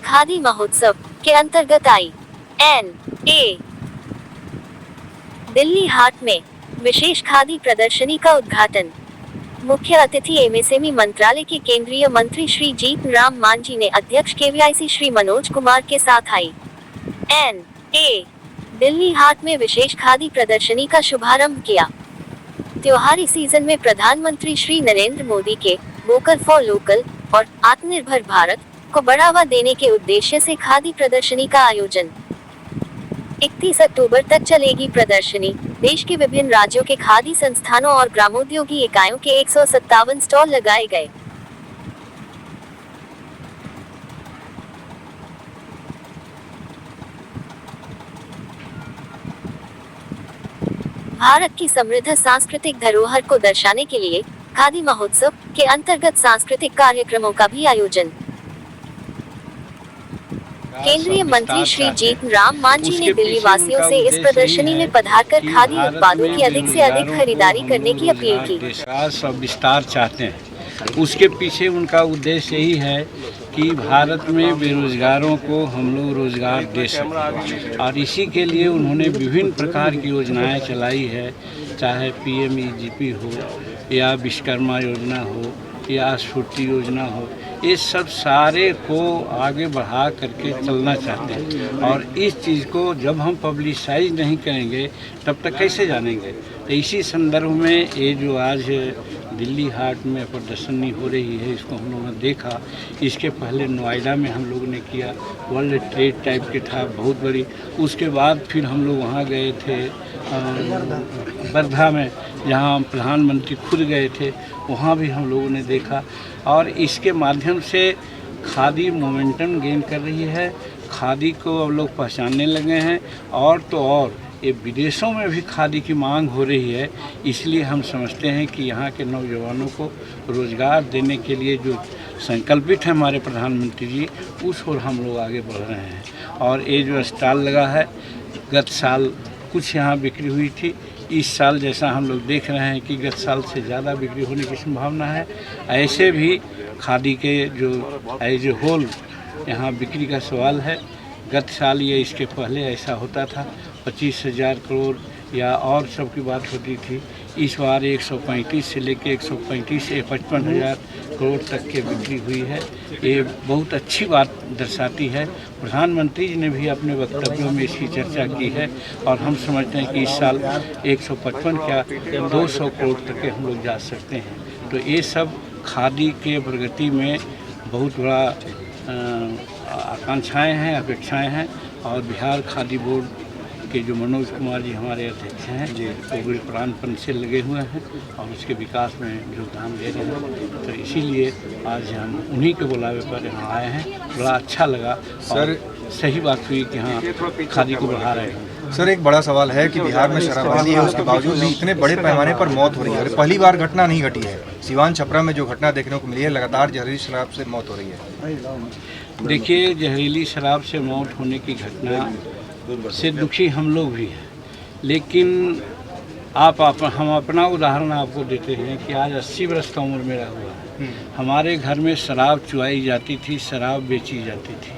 खादी महोत्सव के अंतर्गत INA दिल्ली हाट में विशेष खादी प्रदर्शनी का उद्घाटन। मुख्य अतिथि एमएसएमई मंत्रालय के केंद्रीय मंत्री श्री जीतन राम मांझी ने अध्यक्ष केवीआईसी श्री मनोज कुमार के साथ INA दिल्ली हाट में विशेष खादी प्रदर्शनी का शुभारंभ किया। त्योहारी सीजन में प्रधानमंत्री श्री नरेंद्र मोदी के वोकल फॉर लोकल और आत्मनिर्भर भारत को बढ़ावा देने के उद्देश्य से खादी प्रदर्शनी का आयोजन। 31 अक्टूबर तक चलेगी प्रदर्शनी। देश के विभिन्न राज्यों के खादी संस्थानों और ग्रामोद्योगी इकाइयों के 157 स्टॉल लगाए गए। भारत की समृद्ध सांस्कृतिक धरोहर को दर्शाने के लिए खादी महोत्सव के अंतर्गत सांस्कृतिक कार्यक्रमों का भी आयोजन। केंद्रीय मंत्री श्री जीतन राम मांझी ने दिल्ली वासियों से इस प्रदर्शनी में पधारकर खादी उत्पादों की अधिक से अधिक खरीदारी करने की अपील की। विस्तार चाहते हैं, उसके पीछे उनका उद्देश्य यही है कि भारत में बेरोजगारों को हम लोग रोजगार दे सकें, और इसी के लिए उन्होंने विभिन्न प्रकार की योजनाएं चलाई है, चाहे PMEGP हो या विश्वकर्मा योजना हो या स्फूर्ति योजना हो। ये सब सारे को आगे बढ़ा करके चलना चाहते हैं, और इस चीज़ को जब हम पब्लिसाइज नहीं करेंगे तब तक कैसे जानेंगे। तो इसी संदर्भ में ये जो आज दिल्ली हाट में प्रदर्शनी हो रही है, इसको हम लोगों ने देखा। इसके पहले नोएडा में हम लोगों ने किया, वर्ल्ड ट्रेड टाइप के था, बहुत बड़ी। उसके बाद फिर हम लोग वहाँ गए थे वर्धा में, जहाँ प्रधानमंत्री खुद गए थे, वहाँ भी हम लोगों ने देखा। और इसके माध्यम से खादी मोमेंटम गेन कर रही है, खादी को अब लोग पहचानने लगे हैं, और तो और ये विदेशों में भी खादी की मांग हो रही है। इसलिए हम समझते हैं कि यहाँ के नौजवानों को रोज़गार देने के लिए जो संकल्पित है हमारे प्रधानमंत्री जी, उस ओर हम लोग आगे बढ़ रहे हैं। और ये जो स्टॉल लगा है, गत साल कुछ यहाँ बिक्री हुई थी, इस साल जैसा हम लोग देख रहे हैं कि गत साल से ज़्यादा बिक्री होने की संभावना है। ऐसे भी खादी के जो एज ए होल यहाँ बिक्री का सवाल है। गत साल ये इसके पहले ऐसा होता था, 25,000 करोड़ या और सब की बात होती थी। इस बार 135 से लेकर 135 से 55,000 करोड़ तक की बिक्री हुई है। ये बहुत अच्छी बात दर्शाती है। प्रधानमंत्री जी ने भी अपने वक्तव्यों में इसकी चर्चा की है, और हम समझते हैं कि इस साल 155 क्या 200 करोड़ तक के हम लोग जा सकते हैं। तो ये सब खादी के प्रगति में बहुत बड़ा आकांक्षाएँ हैं, अपेक्षाएँ हैं। और बिहार खादी बोर्ड के जो मनोज कुमार जी हमारे अध्यक्ष हैं जी, वो बड़े प्राणपन से लगे हुए हैं और उसके विकास में योगदान दे रहे हैं। तो इसीलिए आज हम उन्हीं के बुलावे पर यहाँ आए हैं। बड़ा अच्छा लगा सर, सही बात हुई कि हाँ खादी को बढ़ा रहे हैं। सर, एक बड़ा सवाल है कि बिहार में शराबबंदी है, उसके बावजूद भी इतने बड़े पैमाने पर मौत हो रही है। पहली बार घटना नहीं घटी है। सिवान छपरा में जो घटना देखने को मिली है, लगातार जहरीली शराब से मौत हो रही है। देखिए, जहरीली शराब से मौत होने की घटना से दुखी हम लोग भी हैं, लेकिन हम अपना उदाहरण आपको देते हैं कि आज 80 वर्ष का उम्र मेरा हुआ है। हमारे घर में शराब चुराई जाती थी, शराब बेची जाती थी,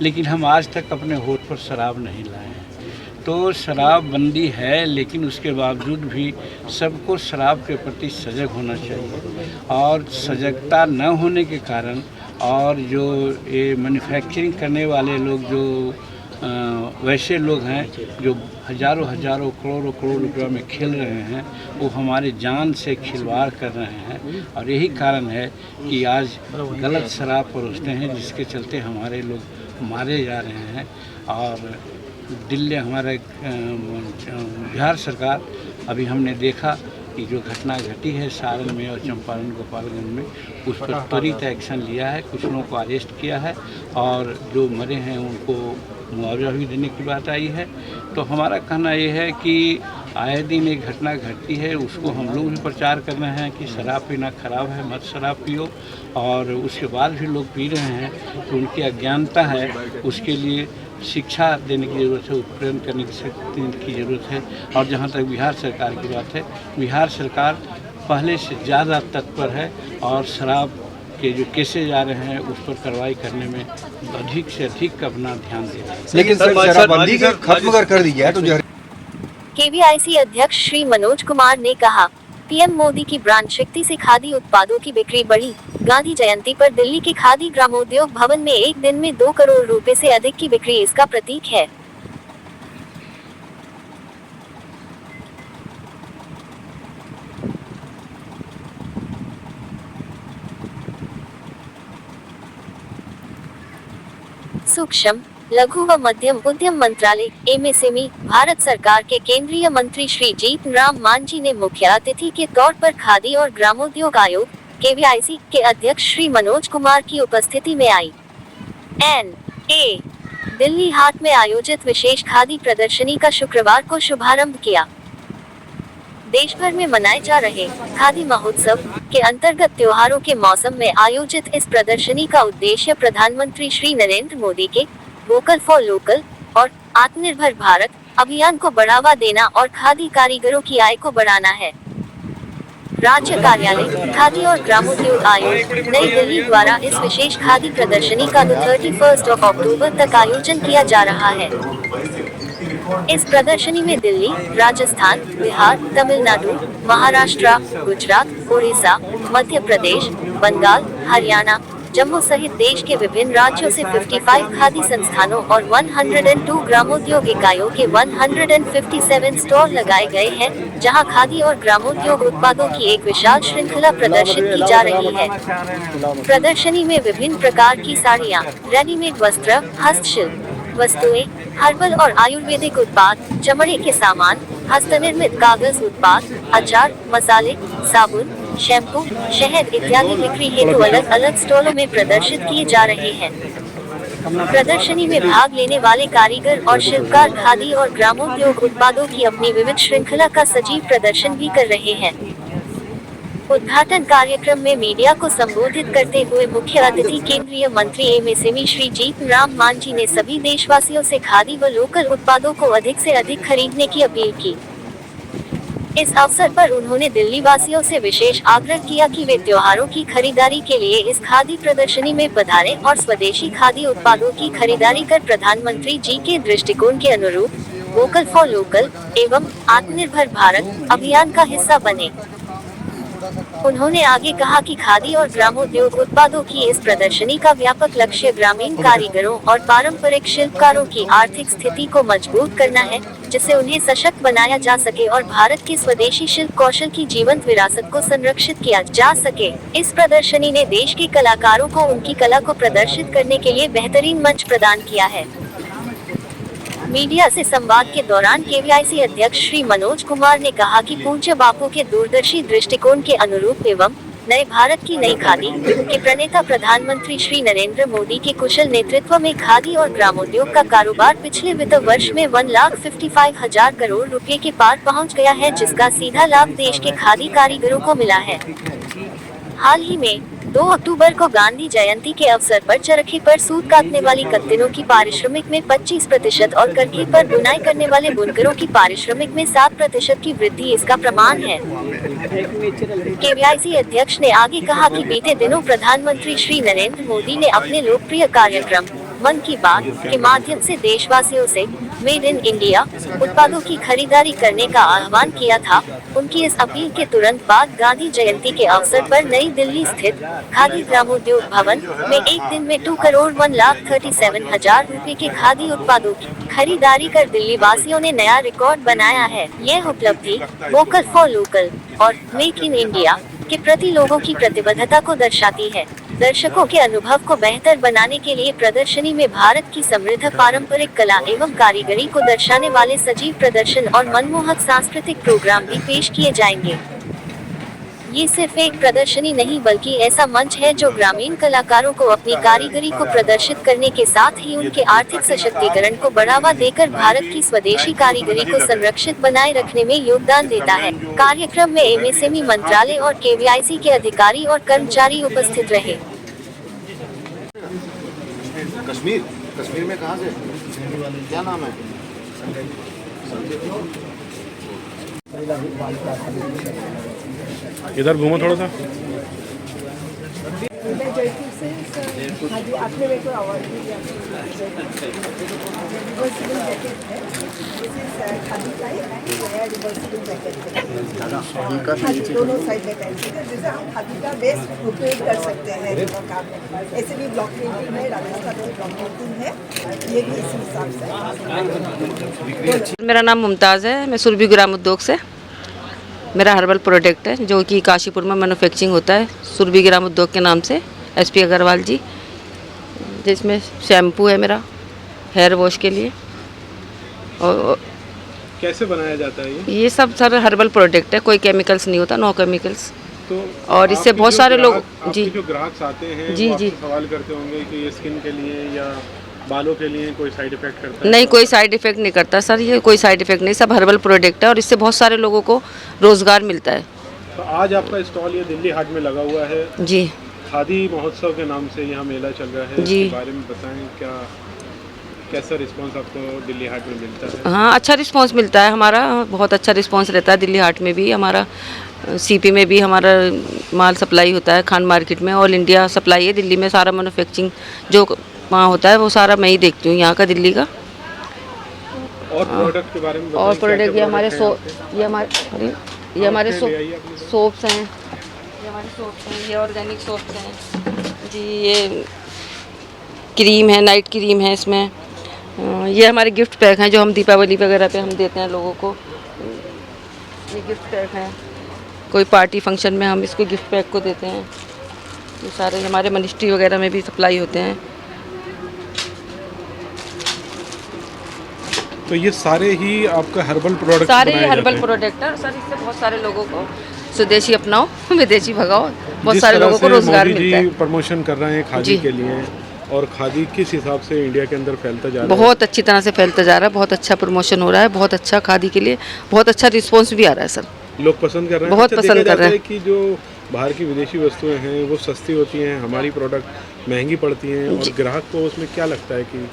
लेकिन हम आज तक अपने होठ पर शराब नहीं लाए हैं। तो शराबबंदी है, लेकिन उसके बावजूद भी सबको शराब के प्रति सजग होना चाहिए। और सजगता न होने के कारण, और जो ये मैन्युफैक्चरिंग करने वाले लोग, जो वैसे लोग हैं जो हजारों करोड़ों रुपयों में खेल रहे हैं, वो हमारे जान से खिलवाड़ कर रहे हैं। और यही कारण है कि आज गलत शराब परोसते हैं, जिसके चलते हमारे लोग मारे जा रहे हैं। और दिल्ली हमारे बिहार सरकार, अभी हमने देखा कि जो घटना घटी है सारण में और चंपारण गोपालगंज में, उस पर त्वरित एक्शन लिया है। कुछ लोगों को अरेस्ट किया है, और जो मरे हैं उनको मुआवजा भी देने की बात आई है। तो हमारा कहना ये है कि आए दिन एक घटना घटती है, उसको हम लोग भी प्रचार कर रहे हैं कि शराब पीना खराब है, मत शराब पियो। और उसके बाद भी लोग पी रहे हैं, तो उनकी अज्ञानता है, उसके लिए शिक्षा देने की ज़रूरत है, उत्प्रेरण करने की ज़रूरत है। और जहाँ तक बिहार सरकार की बात है, बिहार सरकार पहले से ज़्यादा तत्पर है और शराब के जो केसेज आ रहे हैं उस पर कार्रवाई करने में अधिक से अधिक अपना ध्यान दे रहे हैं। लेकिन सर शराबबंदी को खत्म कर दी जाए तो केवीआईसी अध्यक्ष श्री मनोज कुमार ने कहा, पीएम मोदी की ब्रांड शक्ति से खादी उत्पादों की बिक्री बढ़ी। गांधी जयंती पर दिल्ली के खादी ग्रामोद्योग भवन में एक दिन में 2 करोड़ रुपए से अधिक की बिक्री इसका प्रतीक है। सूक्ष्म, लघु व मध्यम उद्यम मंत्रालय एमएसएमई भारत सरकार के केंद्रीय मंत्री श्री जीतन राम मांझी ने मुख्य अतिथि के तौर पर खादी और ग्रामोद्योग आयोग केवीआईसी के अध्यक्ष श्री मनोज कुमार की उपस्थिति में आई.एन.ए. दिल्ली हाट में आयोजित विशेष खादी प्रदर्शनी का शुक्रवार को शुभारंभ किया। देश भर में मनाए जा रहे खादी महोत्सव के अंतर्गत त्योहारों के मौसम में आयोजित इस प्रदर्शनी का उद्देश्य प्रधानमंत्री श्री नरेंद्र मोदी के वोकल फॉर लोकल और आत्मनिर्भर भारत अभियान को बढ़ावा देना और खादी कारीगरों की आय को बढ़ाना है। राज्य कार्यालय खादी और ग्रामोद्योग आयोग नई दिल्ली द्वारा इस विशेष खादी प्रदर्शनी का 31 अक्टूबर तक आयोजन किया जा रहा है। इस प्रदर्शनी में दिल्ली, राजस्थान, बिहार, तमिलनाडु, महाराष्ट्र, गुजरात, उड़ीसा, मध्य प्रदेश, बंगाल, हरियाणा, जम्मू सहित देश के विभिन्न राज्यों से 55 खादी संस्थानों और 102 ग्रामोद्योग इकाइयों के 157 स्टॉल लगाए गए हैं, जहां खादी और ग्रामोद्योग उत्पादों की एक विशाल श्रृंखला प्रदर्शित की जा रही है। प्रदर्शनी में विभिन्न प्रकार की साड़ियां, रेडीमेड वस्त्र, हस्तशिल्प वस्तुएं, हर्बल और आयुर्वेदिक उत्पाद, चमड़े के सामान, हस्तनिर्मित कागज उत्पाद, अचार, मसाले, साबुन, शैम्पू, शहद इत्यादि बिक्री हेतु अलग अलग स्टॉलों में प्रदर्शित किए जा रहे हैं। प्रदर्शनी में भाग लेने वाले कारीगर और शिल्पकार खादी और ग्रामोद्योग उत्पादों की अपनी विविध श्रृंखला का सजीव प्रदर्शन भी कर रहे हैं। उद्घाटन कार्यक्रम में मीडिया को संबोधित करते हुए मुख्य अतिथि केंद्रीय मंत्री एमएसएमई श्री जीतन राम मांझी ने सभी देशवासियों से खादी व लोकल उत्पादों को अधिक से अधिक खरीदने की अपील की। इस अवसर पर उन्होंने दिल्ली वासियों से विशेष आग्रह किया कि वे त्योहारों की खरीदारी के लिए इस खादी प्रदर्शनी में पधारें और स्वदेशी खादी उत्पादों की खरीदारी कर प्रधानमंत्री जी के दृष्टिकोण के अनुरूप वोकल फॉर लोकल एवं आत्मनिर्भर भारत अभियान का हिस्सा बने। उन्होंने आगे कहा कि खादी और ग्रामोद्योग उत्पादों की इस प्रदर्शनी का व्यापक लक्ष्य ग्रामीण कारीगरों और पारंपरिक शिल्पकारों की आर्थिक स्थिति को मजबूत करना है, जिससे उन्हें सशक्त बनाया जा सके और भारत के स्वदेशी शिल्प कौशल की जीवंत विरासत को संरक्षित किया जा सके। इस प्रदर्शनी ने देश के कलाकारों को उनकी कला को प्रदर्शित करने के लिए बेहतरीन मंच प्रदान किया है। मीडिया से संवाद के दौरान केवीआईसी अध्यक्ष श्री मनोज कुमार ने कहा कि पूज्य बापू के दूरदर्शी दृष्टिकोण के अनुरूप एवं नए भारत की नई खादी के प्रणेता प्रधानमंत्री श्री नरेंद्र मोदी के कुशल नेतृत्व में खादी और ग्रामोद्योग का कारोबार पिछले वित्त वर्ष में 1,55,000 करोड़ रुपए के पार पहुंच गया है, जिसका सीधा लाभ देश के खादी कारीगरों को मिला है। हाल ही में 2 अक्टूबर को गांधी जयंती के अवसर पर चरखी पर सूत काटने वाली कत्तिनों की पारिश्रमिक में 25% और करघे पर बुनाई करने वाले बुनकरों की पारिश्रमिक में 7% की वृद्धि इसका प्रमाण है। केवीआईसी अध्यक्ष ने आगे कहा कि बीते दिनों प्रधानमंत्री श्री नरेंद्र मोदी ने अपने लोकप्रिय कार्यक्रम मन की बात के माध्यम से देशवासियों से मेड इन इंडिया उत्पादों की खरीदारी करने का आह्वान किया था। उनकी इस अपील के तुरंत बाद गांधी जयंती के अवसर पर नई दिल्ली स्थित खादी ग्रामोद्योग भवन में एक दिन में 2 करोड़ 1,37,000 रुपए के खादी उत्पादों की खरीदारी कर दिल्ली वासियों ने नया रिकॉर्ड बनाया है। यह उपलब्धि वोकल फॉर लोकल और मेक इन इंडिया के प्रति लोगों की प्रतिबद्धता को दर्शाती है। दर्शकों के अनुभव को बेहतर बनाने के लिए प्रदर्शनी में भारत की समृद्ध पारंपरिक कला एवं कारीगरी को दर्शाने वाले सजीव प्रदर्शन और मनमोहक सांस्कृतिक प्रोग्राम भी पेश किए जाएंगे। ये सिर्फ एक प्रदर्शनी नहीं बल्कि ऐसा मंच है जो ग्रामीण कलाकारों को अपनी कारीगरी को प्रदर्शित करने के साथ ही उनके आर्थिक सशक्तिकरण को बढ़ावा देकर भारत की स्वदेशी कारीगरी को संरक्षित बनाए रखने में योगदान देता है। कार्यक्रम में एमएसएमई मंत्रालय और केवीआईसी के अधिकारी और कर्मचारी उपस्थित रहे। कश्मीर में कहाँ से, क्या नाम है? इधर घूमो थोड़ा सा। मैं जयपुर से सर। हाँ जी, आपने मेरे को अवार्ड भी दिया। रिवर्सिबल जैकेट है, खादी का ही नया रिवर्सिबल जैकेट है। खादी दोनों साइड में पहन सकते हैं, जैसे हम खादी का बेस्ट उपयोग कर सकते हैं काम में। ऐसे भी ब्लॉक प्रिंटिंग है, राजस्थान में ब्लॉक प्रिंटिंग है, ये भी इसी हिसाब से। मेरा नाम मुमताज़ है, मैं सुरभि ग्राम उद्योग से। मेरा हर्बल प्रोडक्ट है जो कि काशीपुर में मैन्युफैक्चरिंग होता है सुरभि ग्राम उद्योग के नाम से, एसपी अग्रवाल जी। जिसमें शैम्पू है मेरा हेयर वॉश के लिए। और कैसे बनाया जाता है ये? ये सब सर हर्बल प्रोडक्ट है, कोई केमिकल्स नहीं होता, नो केमिकल्स। तो और इससे बहुत सारे लोग जी जो ग्राहक आते हैं जी वो जी आपसे सवाल करते होंगे कि ये स्किन के लिए या बालों के लिए कोई साइड इफेक्ट करता है? नहीं, कोई साइड इफ़ेक्ट नहीं करता सर, ये कोई साइड इफ़ेक्ट नहीं, सब हर्बल प्रोडक्ट है और इससे बहुत सारे लोगों को रोज़गार मिलता है। तो आज आपका स्टॉल ये दिल्ली हाट में लगा हुआ है, जी खादी महोत्सव के नाम से यहाँ मेला चल रहा है। जी। इसके बारे में बताएं, कैसा रिस्पांस आपको दिल्ली हाट में मिलता है? हाँ, अच्छा रिस्पांस मिलता है हमारा, बहुत अच्छा रिस्पांस रहता है दिल्ली हाट में भी। हमारा सीपी में भी हमारा माल सप्लाई होता है, खान मार्केट में ऑल इंडिया सप्लाई है। दिल्ली में सारा मैन्युफैक्चरिंग जो वहाँ होता है वो सारा मैं ही देखती हूँ, यहाँ का दिल्ली का। और प्रोडक्ट के बारे में बताएं, और क्या-क्या प्रोडक्ट ये हमारे प्रोडक्ट हैं आपके? ये हमारे ले आइए अपने सोप्स हैं, ये हमारे सोप्स हैं, ये ऑर्गेनिक सोप्स हैं जी। ये क्रीम है, नाइट क्रीम है इसमें। ये हमारे गिफ्ट पैक हैं जो हम दीपावली वगैरह पे हम देते हैं लोगों को। ये गिफ्ट पैक हैं, कोई पार्टी फंक्शन में हम इसको गिफ्ट पैक को देते हैं। ये सारे हमारे मिनिस्ट्री वगैरह में भी सप्लाई होते हैं। तो ये सारे ही आपका हर्बल प्रोडक्ट सारे ही हर्बल प्रोडक्ट है सर। इससे बहुत सारे लोगों को स्वदेशी अपनाओ विदेशी भगाओ, बहुत सारे लोगों को रोजगार मिलता है। प्रमोशन कर रहे हैं खादी जी। के लिए, और खादी किस हिसाब से इंडिया के अंदर फैलता जा रहा है? बहुत अच्छी तरह से फैलता जा रहा है, बहुत अच्छा प्रमोशन हो रहा है, बहुत अच्छा खादी के लिए बहुत अच्छा रिस्पॉन्स भी आ रहा है सर। लोग पसंद कर रहे हैं। बहुत अच्छा, पसंद देखा कर रहे जाता है कि जो बाहर की विदेशी वस्तुएं हैं वो सस्ती होती हैं, हमारी प्रोडक्ट महंगी पड़ती हैं, और ग्राहक को उसमें क्या लगता है कि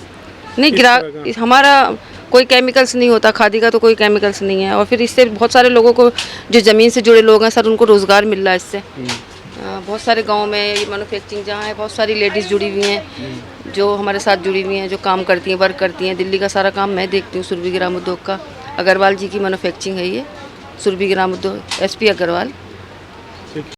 नहीं, किस ग्राहक हमारा कोई केमिकल्स नहीं होता, खादी का तो कोई केमिकल्स नहीं है। और फिर इससे बहुत सारे लोगों को जो ज़मीन से जुड़े लोग हैं सर, उनको रोज़गार मिल रहा है इससे। बहुत सारे गांव में ये मैन्युफैक्चरिंग जहाँ है, बहुत सारी लेडीज़ जुड़ी हुई हैं जो हमारे साथ जुड़ी हुई हैं, जो काम करती हैं, वर्क करती हैं। दिल्ली का सारा काम मैं देखती हूँ सुरभि ग्राम उद्योग का। अग्रवाल जी की मैन्युफैक्चरिंग है ये, सुरभि ग्राम उद्योग, एसपी अग्रवाल।